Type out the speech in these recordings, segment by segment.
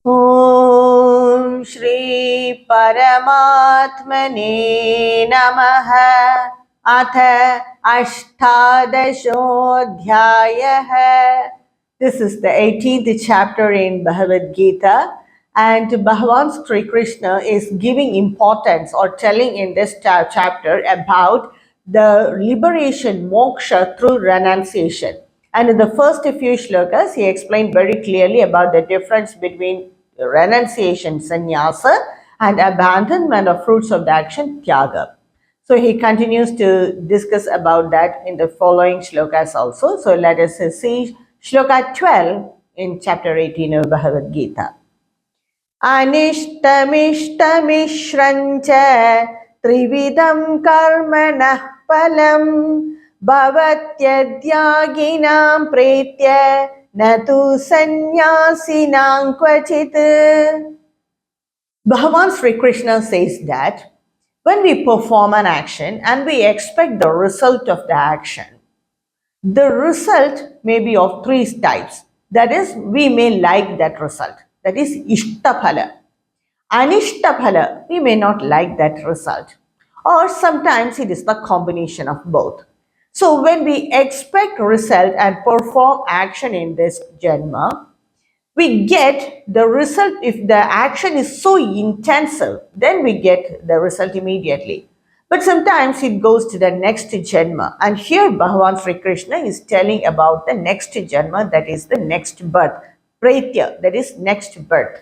Om Shri Paramatmane Namaha Atha Ashtadashodhyayah. This is the 18th chapter in Bhagavad Gita, and Bhagavan Krishna is giving importance or telling in this chapter about the liberation, moksha, through renunciation. And in the first few shlokas, he explained very clearly about the difference between renunciation, sannyasa, and abandonment of fruits of the action, tyaga. So he continues to discuss about that in the following shlokas also. So let us see shloka 12 in chapter 18 of Bhagavad Gita. Anishtamishtamishrancha trividam karmanah palam bhavatyadyāginām pretya natu sannyasinām kvachit. Bhagavan Sri Krishna says that when we perform an action and we expect the result of the action, the result may be of three types. That is, we may like that result. That is ishtaphala. Anishtaphala, we may not like that result. Or sometimes it is the combination of both. So when we expect result and perform action in this janma, we get the result. If the action is so intensive, then we get the result immediately. But sometimes it goes to the next janma. And here Bhagavan Sri Krishna is telling about the next janma, that is the next birth. Praitya, that is next birth.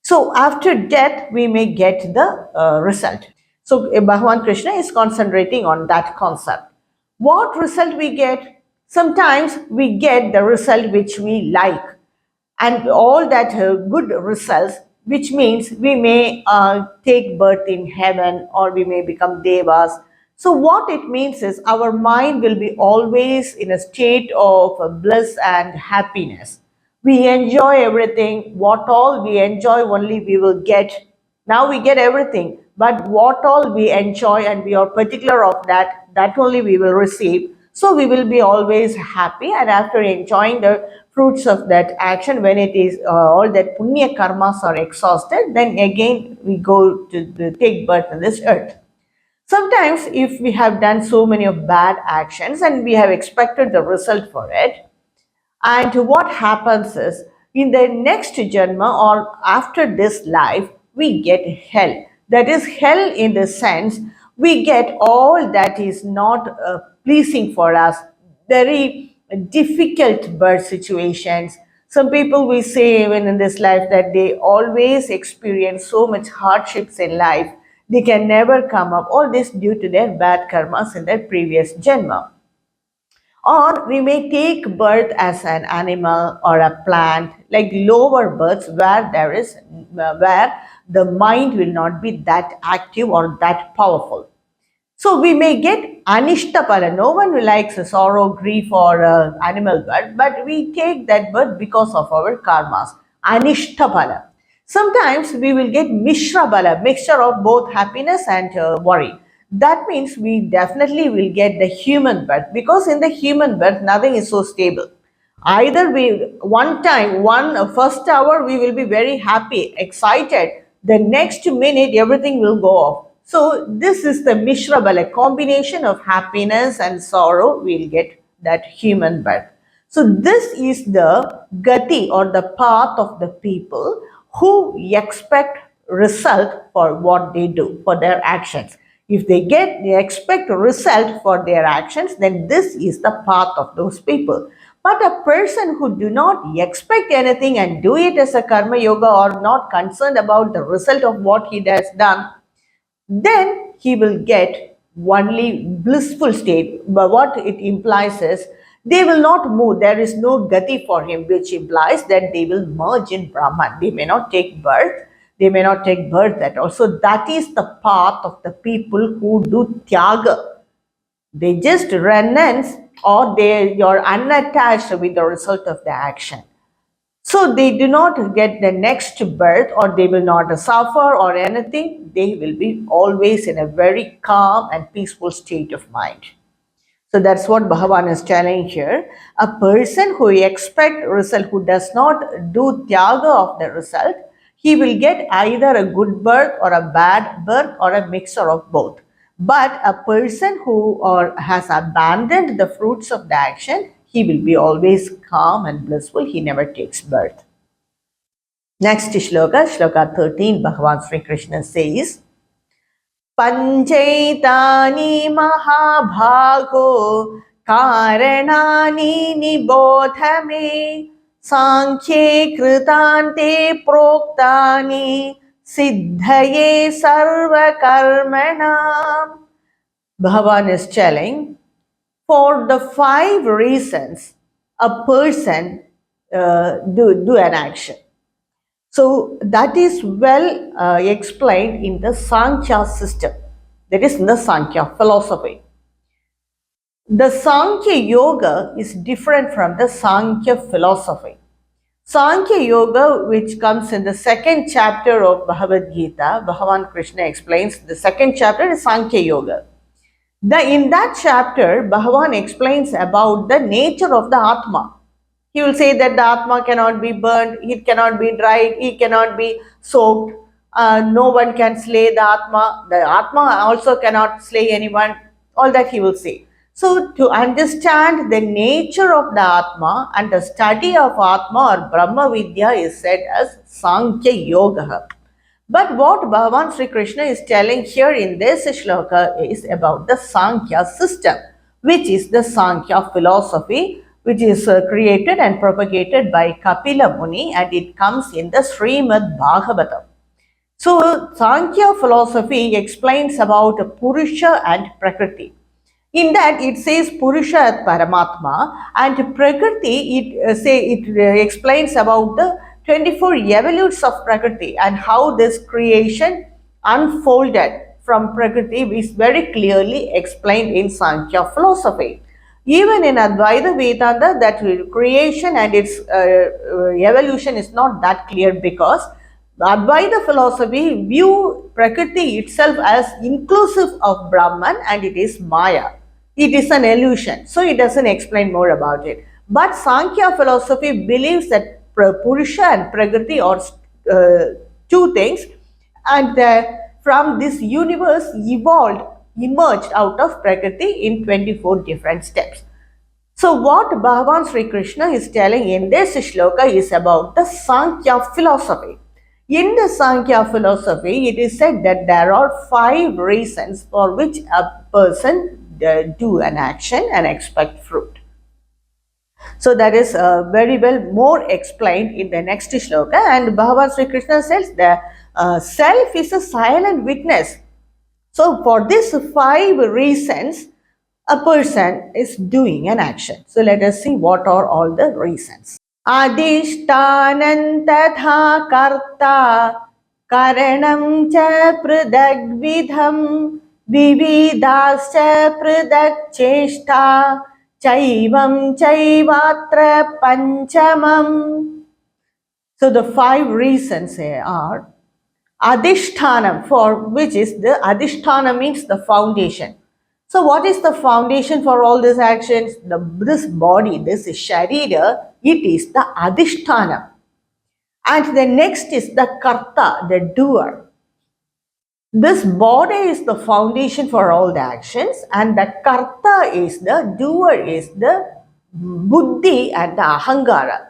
So after death, we may get the result. So Bhagavan Krishna is concentrating on that concept. What result we get? Sometimes we get the result which we like, and all that good results, which means we may take birth in heaven, or we may become devas. So what it means is our mind will be always in a state of bliss and happiness. We enjoy everything. What all we enjoy only we will get. Now we get everything, but what all we enjoy and we are particular of that, that only we will receive. So we will be always happy, and after enjoying the fruits of that action, when it is all that punya karmas are exhausted, then again we go to take birth in this earth. Sometimes if we have done so many of bad actions and we have expected the result for it, and what happens is, in the next janma or after this life, we get hell. That is hell in the sense we get all that is not pleasing for us, very difficult birth situations. Some people will say even in this life that they always experience so much hardships in life. They can never come up. All this due to their bad karmas in their previous janma. Or we may take birth as an animal or a plant, like lower births where the mind will not be that active or that powerful. So we may get anishtapala. No one likes sorrow, grief, or animal birth, but we take that birth because of our karmas. Anishtapala. Sometimes we will get mishrabala, mixture of both happiness and worry. That means we definitely will get the human birth, because in the human birth nothing is so stable. Either we first hour we will be very happy, excited. The next minute everything will go off. So this is the mishrabala, combination of happiness and sorrow. We'll get that human birth. So this is the gati or the path of the people who expect result for what they do, for their actions. If they expect a result for their actions, then this is the path of those people. But a person who do not expect anything and do it as a karma yoga, or not concerned about the result of what he has done, then he will get only blissful state. But what it implies is they will not move. There is no gati for him, which implies that they will merge in Brahman. They may not take birth. They may not take birth at all. So that is the path of the people who do tyaga. They just renounce, or they are unattached with the result of the action. So they do not get the next birth, or they will not suffer or anything. They will be always in a very calm and peaceful state of mind. So that's what Bhagavan is telling here. A person who expects result, who does not do tyaga of the result, he will get either a good birth or a bad birth or a mixture of both. But a person who has abandoned the fruits of the action, he will be always calm and blissful. He never takes birth. Next shloka, shloka 13, Bhagavan Sri Krishna says, पञ्चैतानि महाभागो कारणानि निबोध मे सांख्ये कृतान्ते प्रोक्तानि सिद्धये सर्वकर्मणाम्. Bhagavan is telling, for the 5 reasons a person do an action. So that is well explained in the Sankhya system, that is in the Sankhya philosophy. The Sankhya Yoga is different from the Sankhya philosophy. Sankhya Yoga, which comes in the 2nd chapter of Bhagavad Gita, Bhagavan Krishna explains the 2nd chapter is Sankhya Yoga. In that chapter, Bhagavan explains about the nature of the Atma. He will say that the Atma cannot be burned, it cannot be dried, it cannot be soaked, no one can slay the Atma also cannot slay anyone, all that he will say. So to understand the nature of the Atma and the study of Atma or Brahma Vidya is said as Sankhya Yoga. But what Bhagavan Sri Krishna is telling here in this shloka is about the Sankhya system, which is the Sankhya philosophy, which is created and propagated by Kapila Muni, and it comes in the Srimad Bhagavatam. So Sankhya philosophy explains about Purusha and Prakriti. In that it says Purusha at Paramatma, and Prakriti it explains about the 24 evolutes of Prakriti and how this creation unfolded from Prakriti is very clearly explained in Sankhya philosophy. Even in Advaita Vedanta, that creation and its evolution is not that clear, because Advaita philosophy view Prakriti itself as inclusive of Brahman and it is Maya. It is an illusion, so it doesn't explain more about it. But Sankhya philosophy believes that Purusha and Prakriti are 2 things, and from this universe emerged out of Prakriti in 24 different steps. So what Bhagavan Sri Krishna is telling in this shloka is about the Sankhya philosophy. In the Sankhya philosophy, it is said that there are 5 reasons for which a person do an action and expect fruit. So that is very well more explained in the next shloka, and Bhagavan Sri Krishna says the self is a silent witness. So for these 5 reasons, a person is doing an action. So let us see what are all the reasons. Adishtanan tatha karta karanam cha pradagvidham vividascha pradakcheshta chaivam chaivatra panchamam. So the 5 reasons here are Adhishthanam, for which is the Adhisthana means the foundation. So what is the foundation for all these actions? This body, this Sharira, it is the Adhisthana. And the next is the Karta, the doer. This body is the foundation for all the actions, and the Karta is the doer, is the Buddhi and the Ahangara.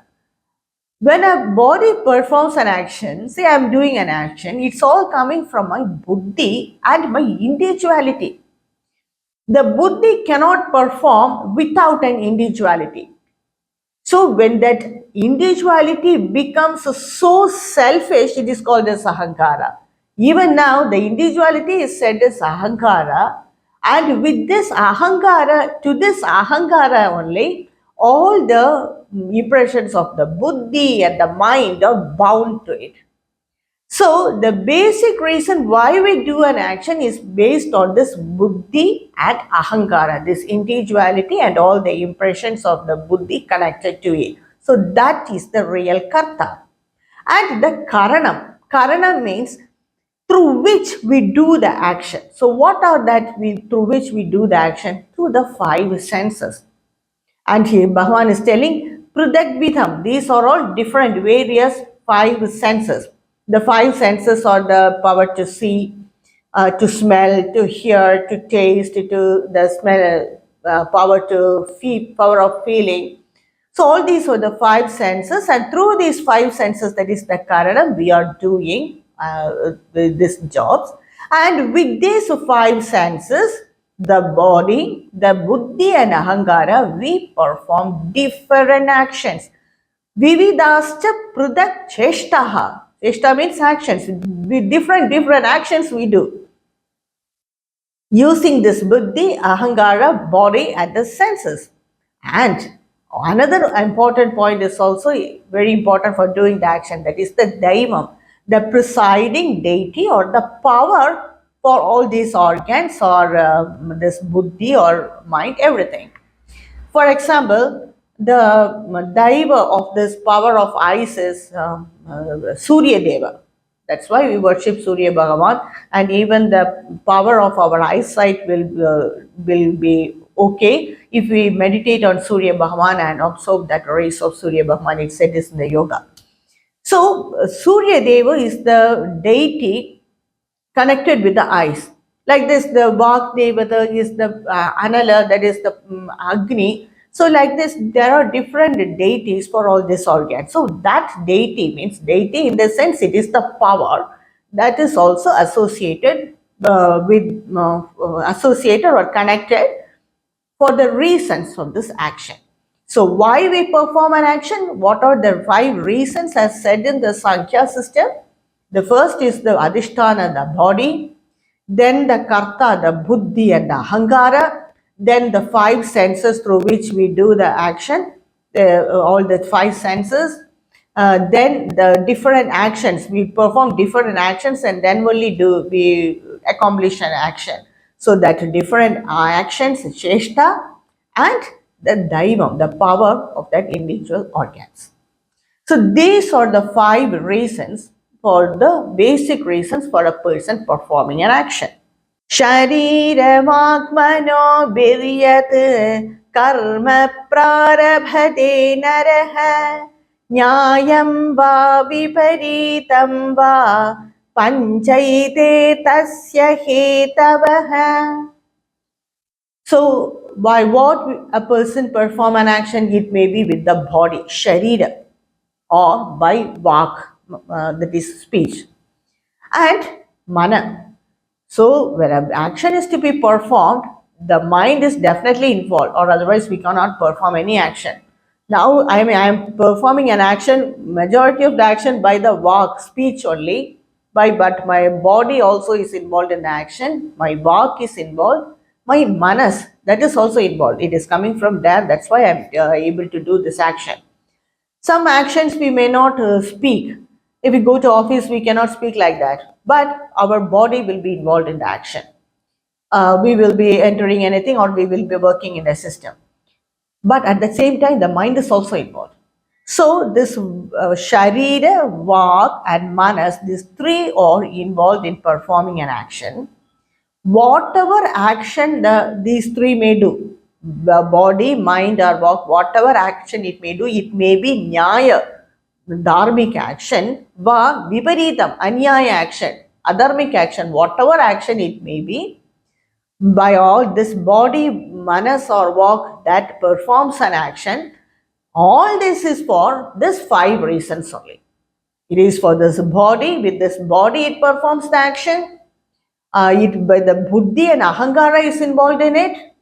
When a body performs an action, say I am doing an action, it's all coming from my buddhi and my individuality. The buddhi cannot perform without an individuality. So when that individuality becomes so selfish, it is called as ahankara. Even now, the individuality is said as ahankara, and with this ahankara, to this ahankara only, all the impressions of the buddhi and the mind are bound to it. So the basic reason why we do an action is based on this buddhi and ahankara, this individuality and all the impressions of the buddhi connected to it. So that is the real karta. And the karanam. Karanam means through which we do the action. So what are that through which we do the action? Through the five senses. And here Bhagavan is telling, Pridagvidham, these are all different, various five senses. The five senses are the power to see, to smell, to hear, to taste, to the smell, power to feel, power of feeling. So all these were the five senses, and through these five senses, that is the karanam, we are doing these jobs. And with these five senses, the body, the buddhi and ahankara, we perform different actions. Vividascha prudak cheshtaha. Cheshta means actions. With different actions we do. Using this buddhi, ahankara, body and the senses. And another important point is also very important for doing the action, that is the daivam, the presiding deity or the power for all these organs or this buddhi or mind, everything. For example, the daiva of this power of eyes is Surya Deva. That's why we worship Surya Bhagavan, and even the power of our eyesight will be okay if we meditate on Surya Bhagavan and observe that rays of Surya Bhagavan. It said this in the yoga. So Surya Deva is the deity connected with the eyes. Like this, the Vak Devata is the Anala, that is the Agni. So like this, there are different deities for all these organs. So that deity means deity in the sense it is the power that is also associated associated or connected for the reasons of this action. So why we perform an action? What are the five reasons as said in the Sankhya system? The first is the Adhisthana, the body, then the Karta, the Buddhi and the Ahankara, then the five senses through which we do the action, all the five senses, then the different actions, we perform different actions and then only do we accomplish an action. So that different actions, cheshta and the daivam, the power of that individual organs. So these are the five reasons for the basic reasons for a person performing an action. Shariramaatmano viryat karma prarabhate naraha nyayam va viparitam va panchaite tasya hetavaha. So, by what a person perform an action, it may be with the body, sharira, or by vak, that is speech, and mana. So, when an action is to be performed, the mind is definitely involved, or otherwise we cannot perform any action. Now, I am performing an action, majority of the action by the vak, speech only, but my body also is involved in the action, my vak is involved, my manas, that is also involved. It is coming from there, that's why I am able to do this action. Some actions we may not speak. If we go to office, we cannot speak like that. But our body will be involved in the action. We will be entering anything or we will be working in a system. But at the same time, the mind is also involved. So this Sharira, Vak and Manas, these three are involved in performing an action. Whatever action these three may do, the body, mind or whatever action it may do, it may be nyaya, dharmic action, va viparitam, anyaya action, adharmic action, whatever action it may be, by all this body, manas or vak that performs an action, all this is for this five reasons only. It is for this body, with this body it performs the action, by the buddhi and ahankara is involved in it,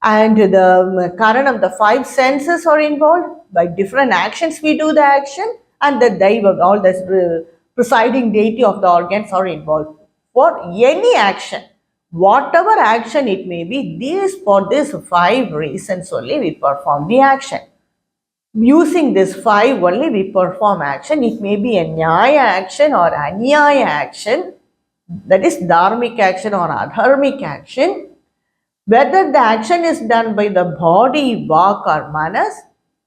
and the karanam, the five senses are involved. By different actions we do the action, and the daiva, all the presiding deity of the organs are involved. For any action, whatever action it may be, for these five reasons only we perform the action. Using this five only we perform action. It may be a nyaya action or anyaya action, that is dharmic action or adharmic action. Whether the action is done by the body, vak or manas,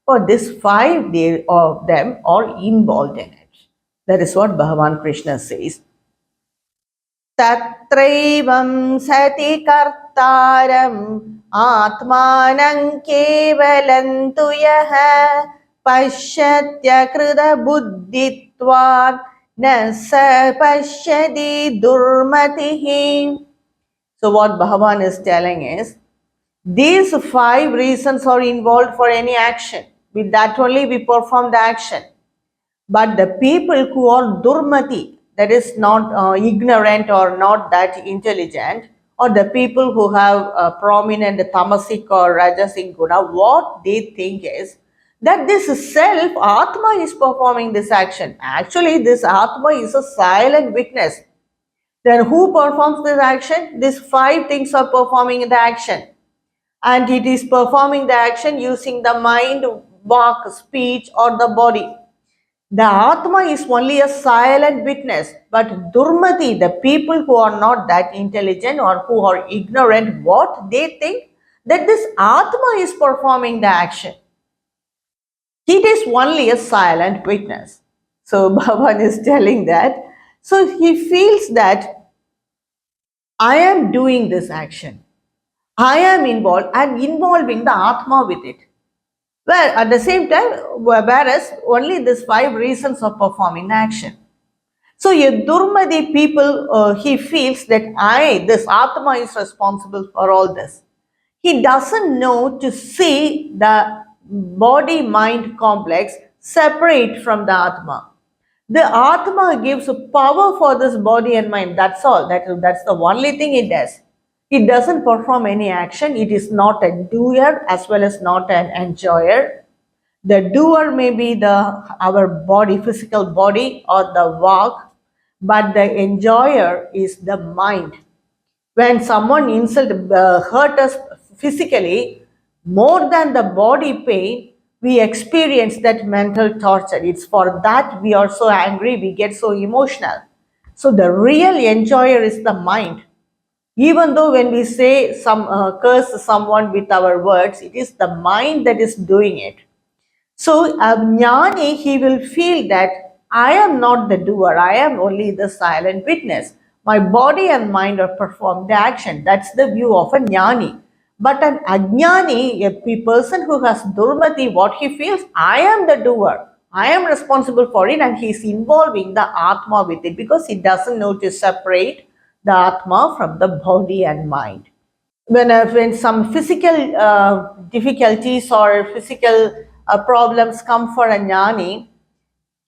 or these five of them are involved in it. That is what Bhagavan Krishna says. Tatraivam sati kartaram atmanam kevalantu yaha pashyatya krida buddhitvan na sa pashyadi durmatihi. So what Bhagavan is telling is, these 5 reasons are involved for any action. With that only we perform the action. But the people who are durmati, that is not ignorant or not that intelligent, or the people who have prominent tamasic or rajasic guna, what they think is that this self, Atma, is performing this action. Actually, this Atma is a silent witness. Then who performs this action? These 5 things are performing the action. And it is performing the action using the mind, walk, speech, or the body. The Atma is only a silent witness, but Durmati, the people who are not that intelligent or who are ignorant, what they think that this Atma is performing the action. It is only a silent witness. So Bhavan is telling that. So he feels that I am doing this action. I am involved and involving the Atma with it. Well, at the same time, whereas only these 5 reasons of performing action. So a Durmadi people, he feels that this Atma is responsible for all this. He doesn't know to see the body-mind complex separate from the Atma. The Atma gives power for this body and mind. That's all. That's the only thing it does. It doesn't perform any action. It is not a doer as well as not an enjoyer. The doer may be our body, physical body, or the walk, but the enjoyer is the mind. When someone hurt us physically, more than the body pain, we experience that mental torture. It's for that we are so angry, we get so emotional. So the real enjoyer is the mind. Even though when we say curse someone with our words, it is the mind that is doing it. So a jnani, he will feel that I am not the doer, I am only the silent witness. My body and mind are perform the action. That's the view of a jnani. But an ajnani, a person who has durmati, what he feels, I am the doer. I am responsible for it, and he is involving the Atma with it because he doesn't know to separate the Atma from the body and mind. When some physical difficulties or physical problems come for a jnani,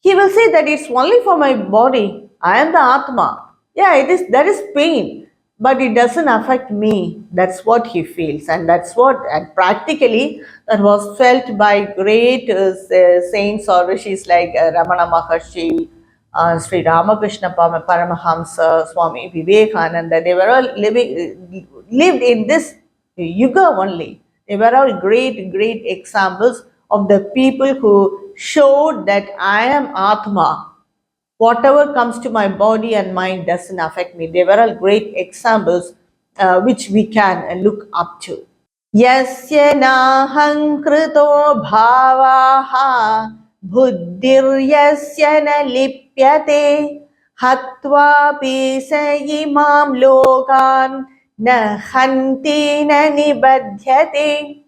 he will say that it's only for my body. I am the Atma. Yeah, it is. There is pain, but it doesn't affect me. That's what he feels, and and practically that was felt by great saints or rishis like Ramana Maharshi, Sri Ramakrishna Paramahamsa, Swami Vivekananda. They were all lived in this yuga only. They were all great examples of the people who showed that I am Atma. Whatever comes to my body and mind doesn't affect me. They were all great examples which we can look up to. Yasya naham krito bhavaha buddhiryasya na lipyate hatva pisa imam lokan na hanti na nibadhyate.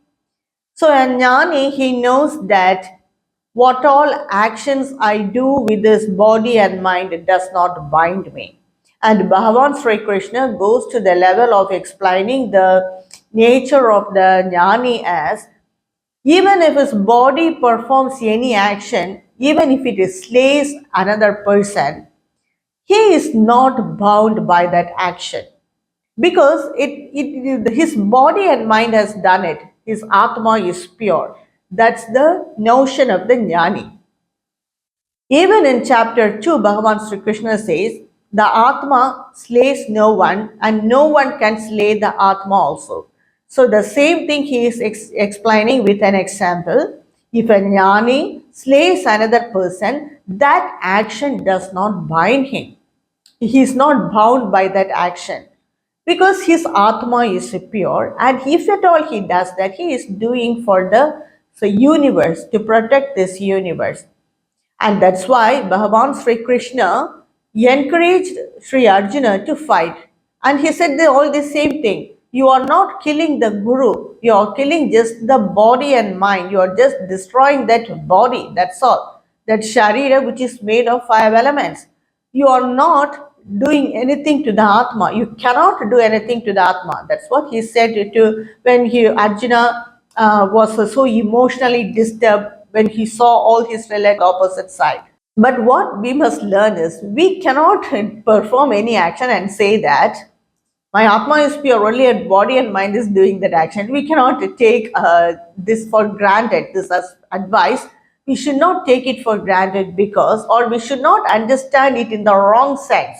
So a jnani, he knows that what all actions I do with this body and mind, it does not bind me. And Bhagavan Sri Krishna goes to the level of explaining the nature of the jnani as, even if his body performs any action, even if it slays another person, he is not bound by that action because his body and mind has done it. His Atma is pure. That's the notion of the jnani. Even in chapter 2, Bhagavan Sri Krishna says, the Atma slays no one and no one can slay the Atma also. So the same thing he is explaining with an example. If a jnani slays another person, that action does not bind him. He is not bound by that action because his Atma is pure, and if at all he does that, he is doing for the universe, to protect this universe. And that's why Bhagavan Sri Krishna encouraged Sri Arjuna to fight. And he said all the same thing. You are not killing the guru, you are killing just the body and mind. You are just destroying that body, that's all. That Sharira, which is made of 5 elements. You are not doing anything to the Atma. You cannot do anything to the Atma. That's what he said to when Arjuna was so emotionally disturbed when he saw all his relatives opposite side. But what we must learn is we cannot perform any action and say that my Atma is pure, only a body and mind is doing that action. We cannot take this for granted, this as advice. We should not take it for granted because, or we should not understand it in the wrong sense.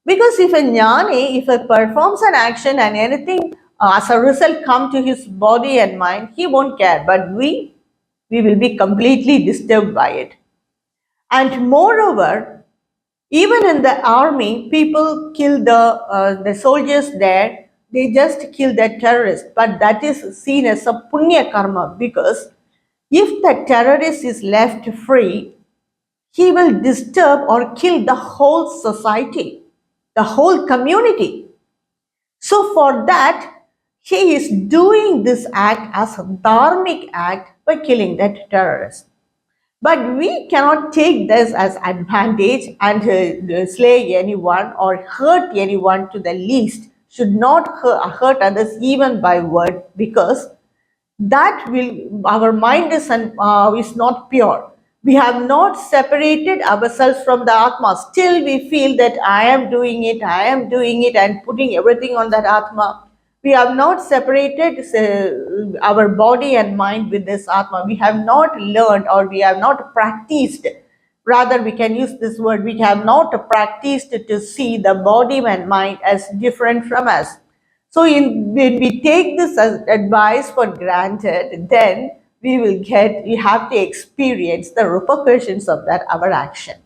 Because if a jnani, if he performs an action and anything as a result come to his body and mind, he won't care. But we will be completely disturbed by it. And moreover, even in the army, people kill the soldiers there. They just kill the terrorists, but that is seen as a punya karma because if the terrorist is left free, he will disturb or kill the whole society, the whole community. So for that, he is doing this act as a dharmic act by killing that terrorist. But we cannot take this as advantage and slay anyone or hurt anyone to the least. Should not hurt others even by word because that will our mind is not pure. We have not separated ourselves from the Atma. Still we feel that I am doing it and putting everything on that Atma. We have not separated our body and mind with this Atma. We have not learned or we have not practiced. Rather, we can use this word, we have not practiced to see the body and mind as different from us. So when we take this as advice for granted, then we have to experience the repercussions of that, our action.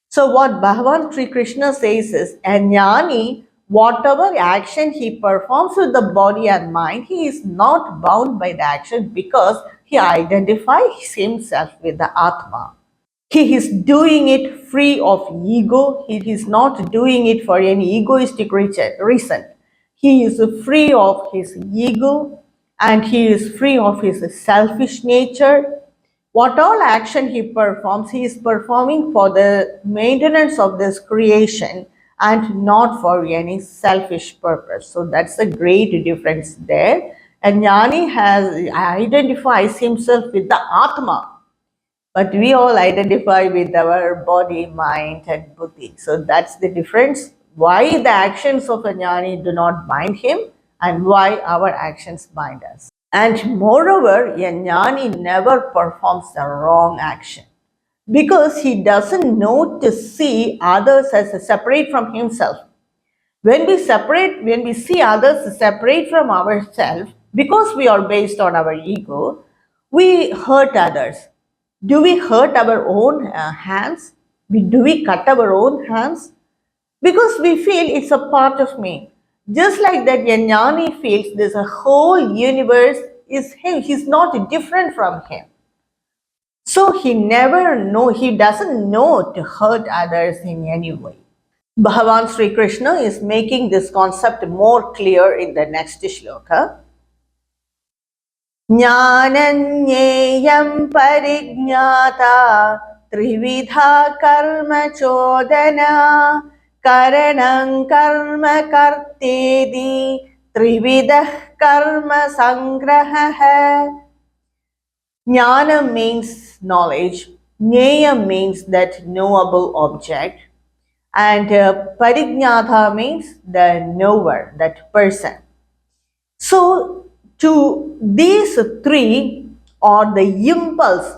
So what Bhagavan Krishna says is, a jnani, whatever action he performs with the body and mind, he is not bound by the action because he identifies himself with the Atma. He is doing it free of ego. He is not doing it for any egoistic reason. He is free of his ego and he is free of his selfish nature. What all action he performs, he is performing for the maintenance of this creation and not for any selfish purpose. So that's a great difference there. And jnani identifies himself with the Atma. But we all identify with our body, mind, and buddhi. So that's the difference. Why the actions of a jnani do not bind him and why our actions bind us. And moreover, a jnani never performs the wrong action because he doesn't know to see others as separate from himself. When we see others separate from ourselves, because we are based on our ego, we hurt others. Do we hurt our own hands? Do we cut our own hands? Because we feel it's a part of me. Just like that, jnani feels there's a whole universe is him. He's not different from him. So he doesn't know to hurt others in any way. Bhagavan Sri Krishna is making this concept more clear in the next shloka. Jnananyeyam parignata trividha karma chodana karanam karma kartedi trividah karma sangraha. Jnana means knowledge, Jnaya means that knowable object, and parignata means the knower, that person. So to these three are the impulse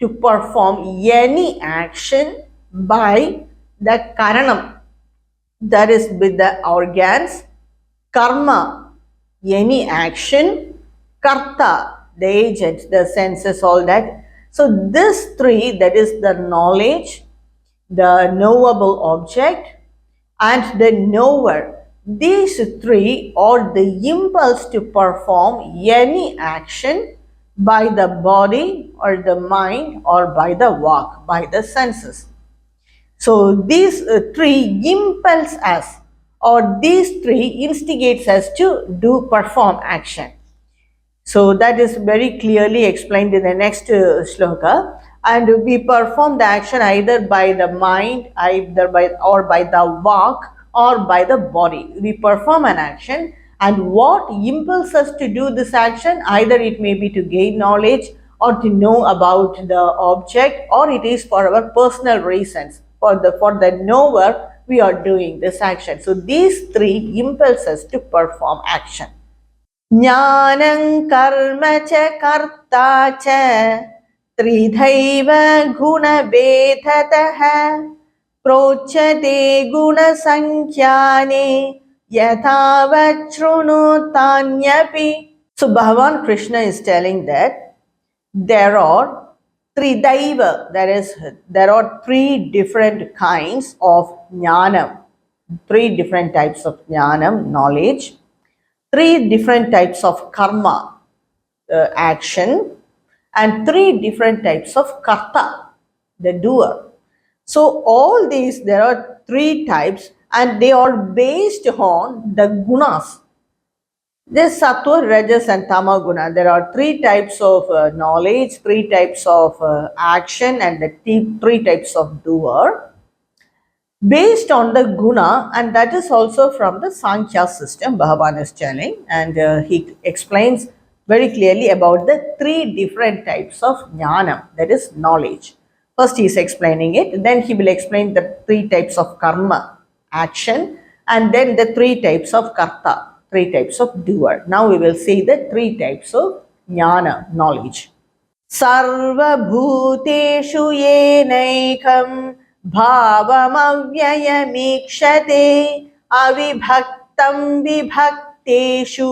to perform any action by the karanam, that is with the organs, karma, any action, karta, the agent, the senses, all that. So this three, that is the knowledge, the knowable object, and the knower. These three are the impulse to perform any action by the body or the mind or by the walk, by the senses. So these three impels us, or these three instigates us to perform action. So that is very clearly explained in the next sloka. And we perform the action either by the mind, either by or by the walk or by the body. We perform an action, and what impels us to do this action? Either it may be to gain knowledge or to know about the object, or it is for our personal reasons. For the knower, we are doing this action. So these three impels us to perform action. ज्ञानं कर्म च कर्ता च त्रिधैव गुणभेदतः प्रोच्यते गुणसंख्याने यथावत् शृणुतान्यपि. So Bhagavan Krishna is telling that there are tridaiva, that is, there are three different kinds of jnanam, three different types of jnanam, knowledge, three different types of karma, action, and three different types of karta, the doer. So all these, there are three types, and they are based on the gunas. This sattva, rajas, and tama guna. There are three types of knowledge, three types of action, and the three types of doer based on the guna, and that is also from the Sankhya system, Bhagavan is telling, and he explains very clearly about the three different types of jnanam, that is knowledge. First he is explaining it, then he will explain the three types of karma, action, and then the three types of karta, three types of doer. Now we will see the three types of jnana, knowledge. सर्वभूतेषु येनैकं भावमव्ययमीक्षते अविभक्तं विभक्तेषु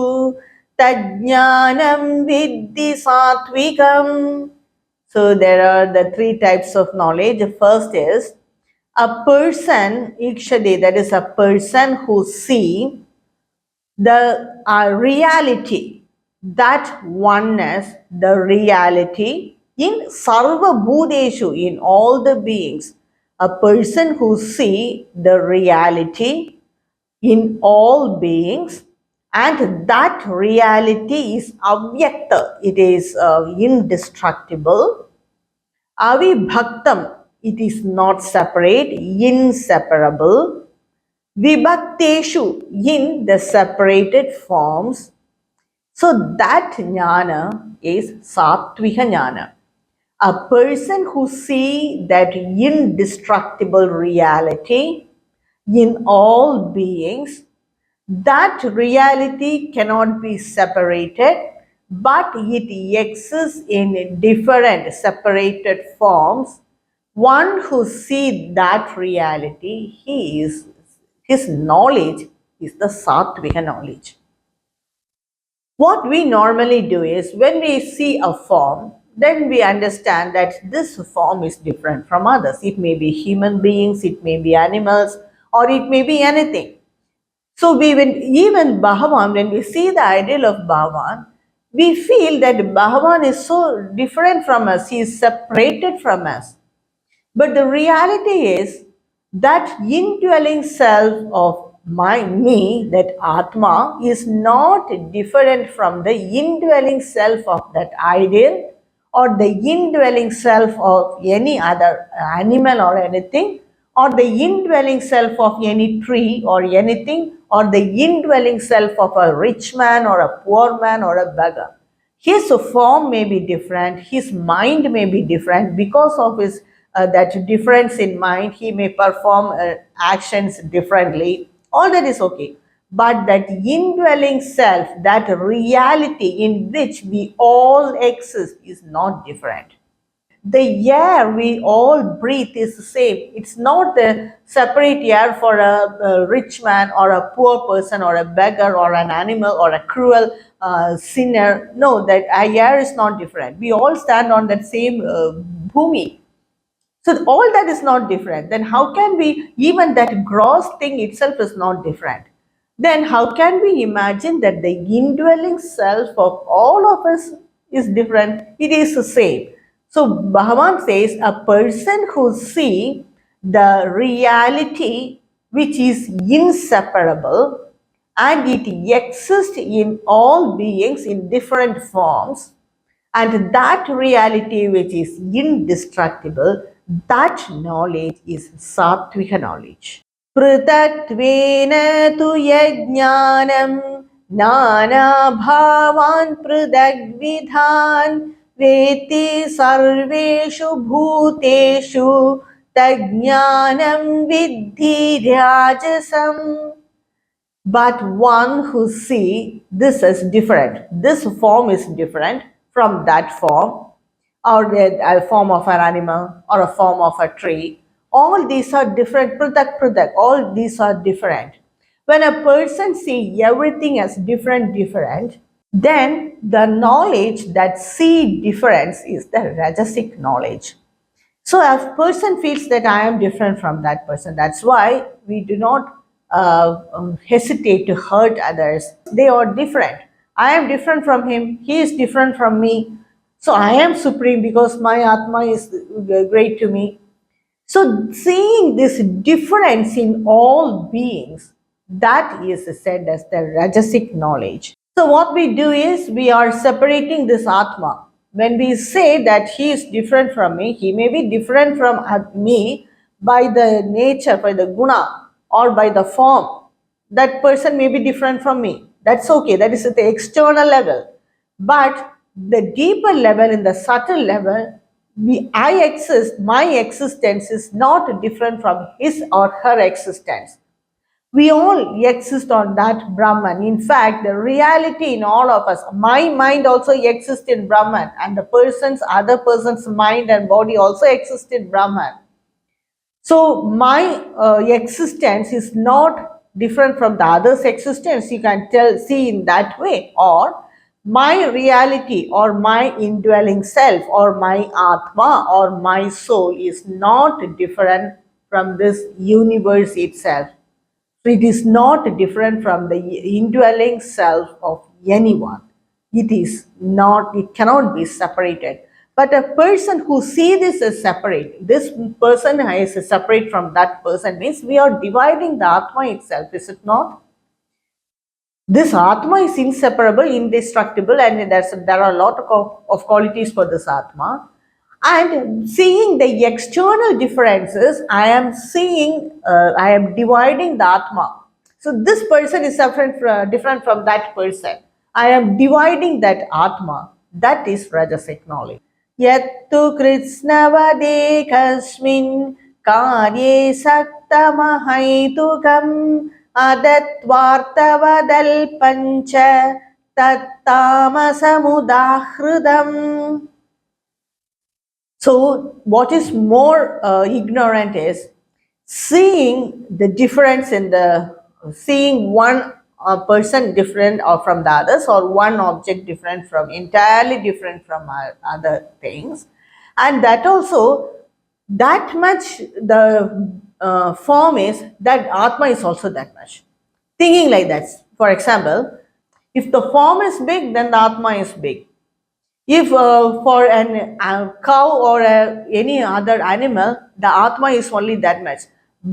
तज्ज्ञानं विद्धि सात्विकम्. So there are the three types of knowledge. First is a person, ikshade, that is a person who see the reality, that oneness, the reality in sarva bhudeshu, in all the beings. A person who see the reality in all beings, and that reality is avyakta, it is indestructible. Avibhaktam, it is not separate, inseparable. Vibhakteshu, in the separated forms. So that jnana is sattvika jnana. A person who sees that indestructible reality in all beings, that reality cannot be separated, but it exists in different separated forms. One who sees that reality, his knowledge is the sattvika knowledge. What we normally do is, when we see a form, then we understand that this form is different from others. It may be human beings, it may be animals, or it may be anything. So even Bhagavan, when we see the ideal of Bhagavan, we feel that Bhagavan is so different from us, he is separated from us. But the reality is that indwelling self of me, that Atma, is not different from the indwelling self of that ideal or the indwelling self of any other animal or anything, or the indwelling self of any tree or anything, or the indwelling self of a rich man or a poor man or a beggar. His form may be different, his mind may be different. Because of his that difference in mind, he may perform actions differently. All that is okay. But that indwelling self, that reality in which we all exist, is not different. The air we all breathe is the same. It's not the separate air for a rich man or a poor person or a beggar or an animal or a cruel sinner. No, that air is not different. We all stand on that same bhumi. So all that is not different. Then how can we, even that gross thing itself is not different. Then how can we imagine that the indwelling self of all of us is different? It is the same. So Bhagavan says a person who sees the reality which is inseparable and it exists in all beings in different forms, and that reality which is indestructible, that knowledge is sattvika knowledge. Pritatvena tu yajnanam nana bhavan pritagvidhan veti sarveshu bhuteshu tajnanam vidhi rajasam. But one who see this is different, this form is different from that form, or a form of an animal or a form of a tree, all these are different, pratak, all these are different. When a person see everything as different, then the knowledge that see difference is the rajasic knowledge. So a person feels that I am different from that person. That's why we do not hesitate to hurt others. They are different. I am different from him. He is different from me. So I am supreme because my Atma is great to me. So seeing this difference in all beings, that is said as the Rajasic knowledge. So what we do is we are separating this Atma. When we say that he is different from me, he may be different from me by the nature, by the guna, or by the form. That person may be different from me. That's okay. That is at the external level. But the deeper level, in the subtle level, I exist, my existence is not different from his or her existence. We all exist on that Brahman. In fact, the reality in all of us, my mind also exists in Brahman, and the other person's mind and body also exist in Brahman. So my existence is not different from the other's existence. You can see in that way. Or my reality or my indwelling self or my Atma or my soul is not different from this universe itself. So it is not different from the indwelling self of anyone. It cannot be separated. But a person who sees this as separate, this person is separate from that person, means we are dividing the Atma itself, is it not? This Atma is inseparable, indestructible, and there are a lot of qualities for this Atma. And seeing the external differences, I am dividing the Atma. So this person is different from that person. I am dividing that Atma. That is Rajasic knowledge. Yattu Krishnavade kasmin karye saktamahaitukam adatvartavadalpancha tattamasamudahridam. So, what is more ignorant is seeing the difference in seeing one person different or from the others, or one object entirely different from other things, and that also that much the form is that Atma is also that much. Thinking like that. For example, if the form is big, then the Atma is big. If for a cow or any other animal, the Atma is only that much.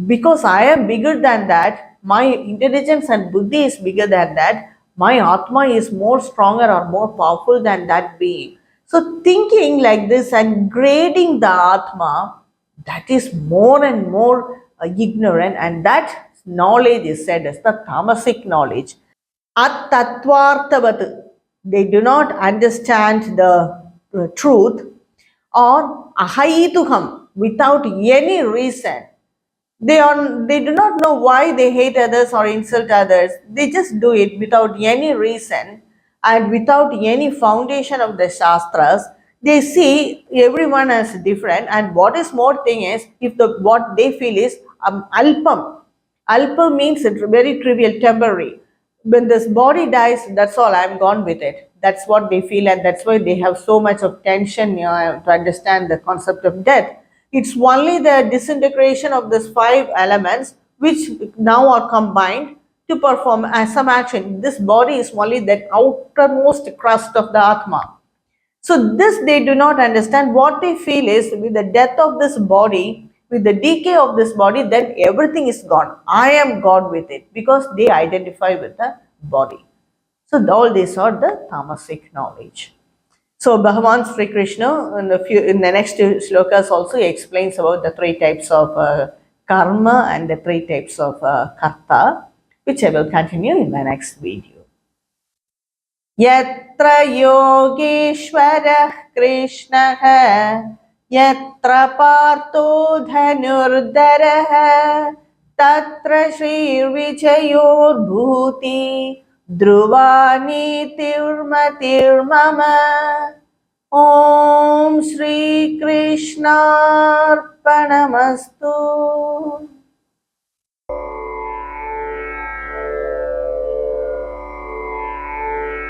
Because I am bigger than that, my intelligence and buddhi is bigger than that, my Atma is more stronger or more powerful than that being. So thinking like this and grading the Atma, that is more and more ignorant, and that knowledge is said as the tamasic knowledge. At-tattvartavat, they do not understand the truth, or ahaituham, without any reason. They do not know why they hate others or insult others. They just do it without any reason and without any foundation of the Shastras. They see everyone as different, and what is more thing is, if what they feel is alpam. Alpa means it's very trivial, temporary. When this body dies, that's all, I'm gone with it. That's what they feel, and that's why they have so much of tension to understand the concept of death. It's only the disintegration of these five elements which now are combined to perform some action. This body is only that outermost crust of the Atma. So this they do not understand. What they feel is, with the death of this body, with the decay of this body, then everything is gone. I am God with it, because they identify with the body. So all these are the tamasic knowledge. So Bhagavan Sri Krishna in the next slokas also explains about the three types of karma and the three types of karta, which I will continue in my next video. यत्र योगेश्वरः कृष्णः यत्र पार्थो धनुर्धरः तत्र श्रीर्विजयोर्भूति ध्रुवा नीतिर्मतिर्मम. ॐ श्रीकृष्णार्पणमस्तु.